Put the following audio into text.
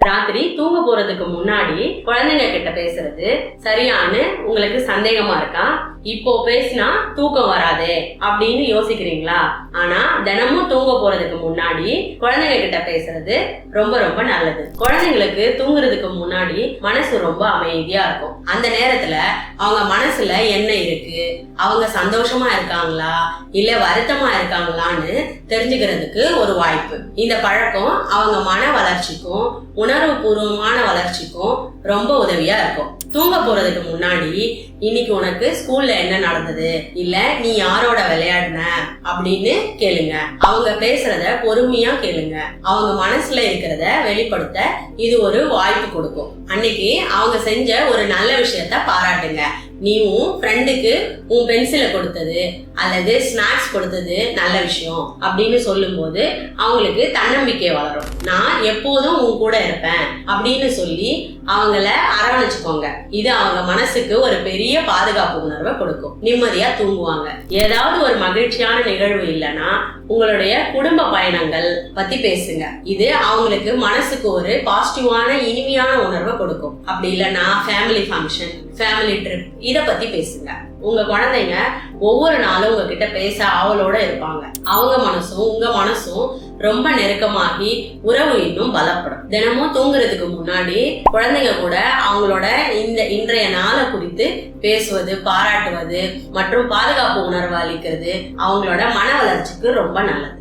ராத்திரி தூங்க போறதுக்கு முன்னாடி குழந்தைங்க கிட்ட பேசுறது சரியானு உங்களுக்கு சந்தேகமா இருக்கா? இப்போ பேசினா தூக்கம் வராதே அப்படின்னு யோசிக்கிறீங்களா? ஆனா தினமும் தூங்க போறதுக்கு முன்னாடி குழந்தைங்க கிட்ட பேசுறது ரொம்ப ரொம்ப நல்லது. குழந்தைங்களுக்கு தூங்குறதுக்கு முன்னாடி மனசு ரொம்ப அமைதியா இருக்கும். அந்த நேரத்துல அவங்க மனசுல என்ன இருக்கு, அவங்க சந்தோஷமா இருக்காங்களா இல்ல வருத்தமா இருக்காங்களான்னு தெரிஞ்சுக்கிறதுக்கு ஒரு வாய்ப்பு. இந்த பழக்கம் அவங்க மன வளர்ச்சிக்கும் உணர்வு பூர்வமான வளர்ச்சிக்கும் ரொம்ப உதவியா இருக்கும். தூங்க போறதுக்கு முன்னாடி இன்னைக்கு உனக்கு ஸ்கூல்ல என்ன நடந்தது, இல்ல நீ யாரோட விளையாடின அப்படின்னு கேளுங்க. அவங்க பேசுறத பொறுமையா கேளுங்க. அவங்க மனசுல இருக்கிறத வெளிப்படுத்த இது ஒரு வாய்ப்பு கொடுக்கும். அன்னைக்கு அவங்க செஞ்ச ஒரு நல்ல விஷயத்த பாராட்டுங்க. நீ உன் ஃப்ரெண்டுக்கு உன் பென்சிலை கொடுத்தது அல்லது ஸ்நாக்ஸ் கொடுத்தது நல்ல விஷயம் அப்படின்னு சொல்லும் போது அவங்களுக்கு தன்னம்பிக்கை வளரும். நான் எப்போதும் உன் கூட இருப்பேன் அப்படின்னு சொல்லி அவங்கள அரவணைச்சுக்கோங்க. இது அவங்க மனசுக்கு ஒரு பெரிய பாதுகாப்பு உணர்வை கொடுக்கும். நிம்மதியா தூங்குவாங்க. ஏதாவது ஒரு மகிழ்ச்சியான நிகழ்வு இல்லைன்னா உங்களுடைய குடும்ப பயணங்கள் பத்தி பேசுங்க. இது அவங்களுக்கு மனசுக்கு ஒரு பாசிட்டிவான இனிமையான உணர்வை கொடுக்கும். அப்படி இல்லைன்னா ஃபேமிலி ஃபங்க்ஷன், ஃபேமிலி ட்ரிப் இத பத்தி பேசுங்க. உங்க குழந்தைங்க ஒவ்வொரு நாளும் உங்ககிட்ட பேச ஆவலோட இருப்பாங்க. அவங்க மனசும் உங்க மனசும் ரொம்ப நெருக்கமாகி உறவு இன்னும் பலப்படும். தினமும் தூங்குறதுக்கு முன்னாடி குழந்தைங்க கூட அவங்களோட இன்றைய நாளை குறித்து பேசுவது, பாராட்டுவது மற்றும் பாதுகாப்பு உணர்வு அளிக்கிறது அவங்களோட மன வளர்ச்சிக்கு ரொம்ப நல்லது.